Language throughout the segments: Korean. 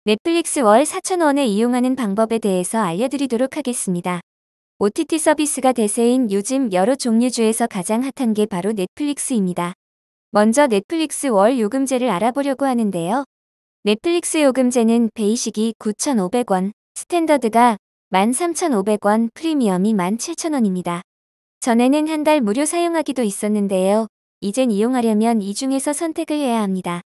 넷플릭스 월 4,000원에 이용하는 방법에 대해서 알려드리도록 하겠습니다. OTT 서비스가 대세인 요즘 여러 종류주에서 가장 핫한 게 바로 넷플릭스입니다. 먼저 넷플릭스 월 요금제를 알아보려고 하는데요. 넷플릭스 요금제는 베이식이 9,500원, 스탠더드가 13,500원, 프리미엄이 17,000원입니다. 전에는 한 달 무료 사용하기도 있었는데요. 이젠 이용하려면 이 중에서 선택을 해야 합니다.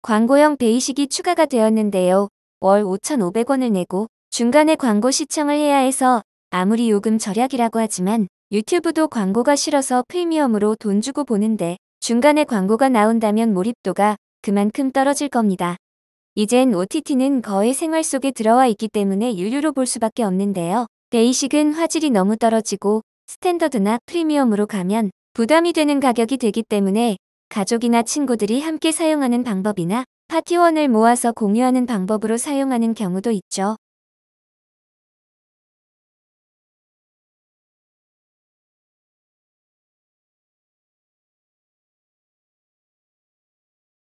광고형 베이식이 추가가 되었는데요. 월 5,500원을 내고 중간에 광고 시청을 해야 해서 아무리 요금 절약이라고 하지만 유튜브도 광고가 싫어서 프리미엄으로 돈 주고 보는데 중간에 광고가 나온다면 몰입도가 그만큼 떨어질 겁니다. 이젠 OTT는 거의 생활 속에 들어와 있기 때문에 유료로 볼 수밖에 없는데요. 베이식은 화질이 너무 떨어지고 스탠더드나 프리미엄으로 가면 부담이 되는 가격이 되기 때문에 가족이나 친구들이 함께 사용하는 방법이나 파티원을 모아서 공유하는 방법으로 사용하는 경우도 있죠.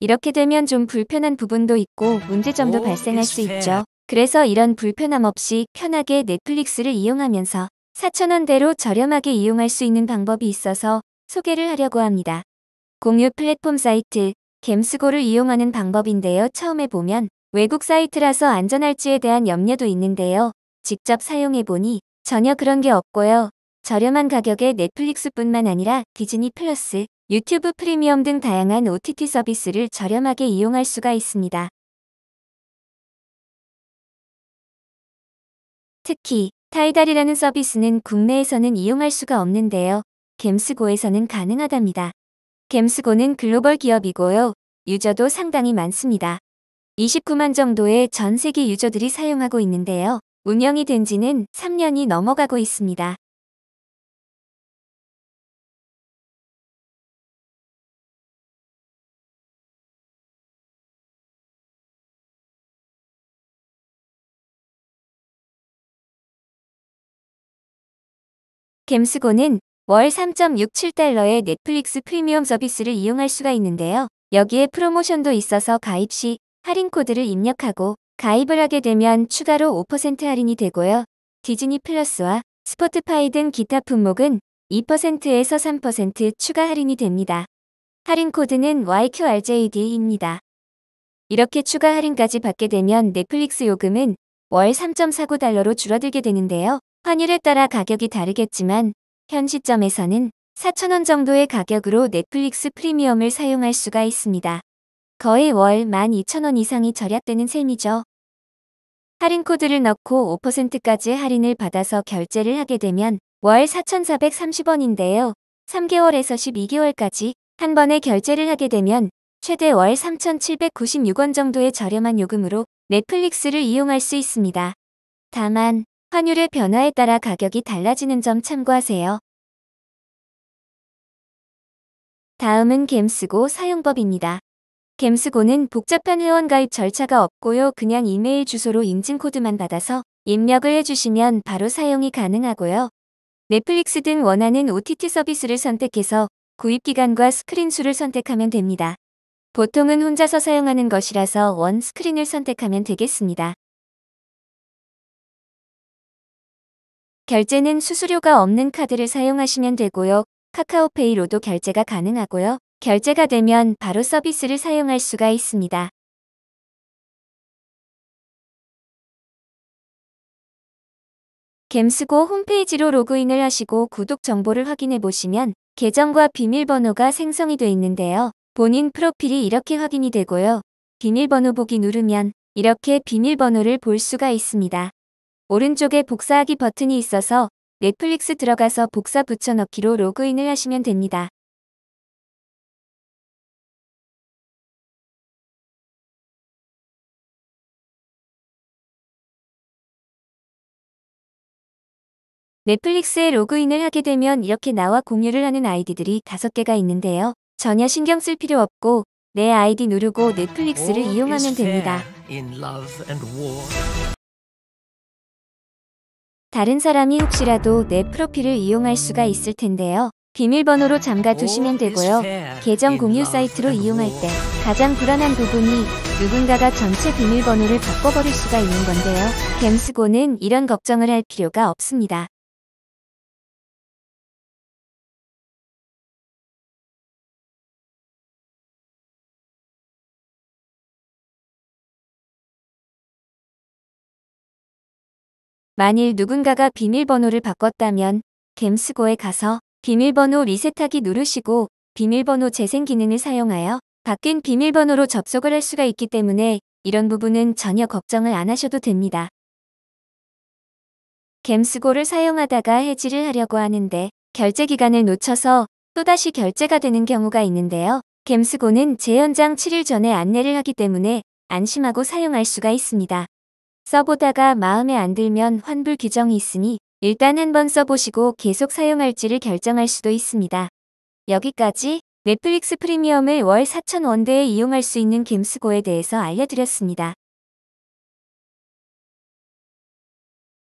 이렇게 되면 좀 불편한 부분도 있고 문제점도 발생할 수 있죠. 그래서 이런 불편함 없이 편하게 넷플릭스를 이용하면서 4,000원대로 저렴하게 이용할 수 있는 방법이 있어서 소개를 하려고 합니다. 공유 플랫폼 사이트, gemsgo를 이용하는 방법인데요. 처음에 보면 외국 사이트라서 안전할지에 대한 염려도 있는데요. 직접 사용해보니 전혀 그런 게 없고요. 저렴한 가격에 넷플릭스뿐만 아니라 디즈니 플러스, 유튜브 프리미엄 등 다양한 OTT 서비스를 저렴하게 이용할 수가 있습니다. 특히 타이달이라는 서비스는 국내에서는 이용할 수가 없는데요. gemsgo에서는 가능하답니다. gemsgo는 글로벌 기업이고요. 유저도 상당히 많습니다. 29만 정도의 전 세계 유저들이 사용하고 있는데요. 운영이 된 지는 3년이 넘어가고 있습니다. gemsgo는 월 3.67달러의 넷플릭스 프리미엄 서비스를 이용할 수가 있는데요. 여기에 프로모션도 있어서 가입 시 할인 코드를 입력하고 가입을 하게 되면 추가로 5% 할인이 되고요. 디즈니 플러스와 스포티파이 등 기타 품목은 2%에서 3% 추가 할인이 됩니다. 할인 코드는 YQRJD입니다. 이렇게 추가 할인까지 받게 되면 넷플릭스 요금은 월 3.49달러로 줄어들게 되는데요. 환율에 따라 가격이 다르겠지만 현 시점에서는 4,000원 정도의 가격으로 넷플릭스 프리미엄을 사용할 수가 있습니다. 거의 월 12,000원 이상이 절약되는 셈이죠. 할인 코드를 넣고 5%까지 할인을 받아서 결제를 하게 되면 월 4,430원인데요. 3개월에서 12개월까지 한 번에 결제를 하게 되면 최대 월 3,796원 정도의 저렴한 요금으로 넷플릭스를 이용할 수 있습니다. 다만 환율의 변화에 따라 가격이 달라지는 점 참고하세요. 다음은 gemsgo 사용법입니다. gemsgo는 복잡한 회원가입 절차가 없고요. 그냥 이메일 주소로 인증 코드만 받아서 입력을 해주시면 바로 사용이 가능하고요. 넷플릭스 등 원하는 OTT 서비스를 선택해서 구입기간과 스크린 수를 선택하면 됩니다. 보통은 혼자서 사용하는 것이라서 원 스크린을 선택하면 되겠습니다. 결제는 수수료가 없는 카드를 사용하시면 되고요. 카카오페이로도 결제가 가능하고요. 결제가 되면 바로 서비스를 사용할 수가 있습니다. gemsgo 홈페이지로 로그인을 하시고 구독 정보를 확인해 보시면 계정과 비밀번호가 생성이 되어 있는데요. 본인 프로필이 이렇게 확인이 되고요. 비밀번호 보기 누르면 이렇게 비밀번호를 볼 수가 있습니다. 오른쪽에 복사하기 버튼이 있어서 넷플릭스 들어가서 복사 붙여넣기로 로그인을 하시면 됩니다. 넷플릭스에 로그인을 하게 되면 이렇게 나와 공유를 하는 아이디들이 5개가 있는데요. 전혀 신경 쓸 필요 없고 내 아이디 누르고 넷플릭스를 이용하면 됩니다. 다른 사람이 혹시라도 내 프로필을 이용할 수가 있을 텐데요. 비밀번호로 잠가 두시면 되고요. 계정 공유 사이트로 이용할 때 가장 불안한 부분이 누군가가 전체 비밀번호를 바꿔버릴 수가 있는 건데요. 갬스고는 이런 걱정을 할 필요가 없습니다. 만일 누군가가 비밀번호를 바꿨다면 갬스고에 가서 비밀번호 리셋하기 누르시고 비밀번호 재생 기능을 사용하여 바뀐 비밀번호로 접속을 할 수가 있기 때문에 이런 부분은 전혀 걱정을 안 하셔도 됩니다. 갬스고를 사용하다가 해지를 하려고 하는데 결제 기간을 놓쳐서 또다시 결제가 되는 경우가 있는데요. 갬스고는 재연장 7일 전에 안내를 하기 때문에 안심하고 사용할 수가 있습니다. 써보다가 마음에 안 들면 환불 규정이 있으니 일단 한번 써보시고 계속 사용할지를 결정할 수도 있습니다. 여기까지 넷플릭스 프리미엄을 월 4,000원대에 이용할 수 있는 갬스고에 대해서 알려드렸습니다.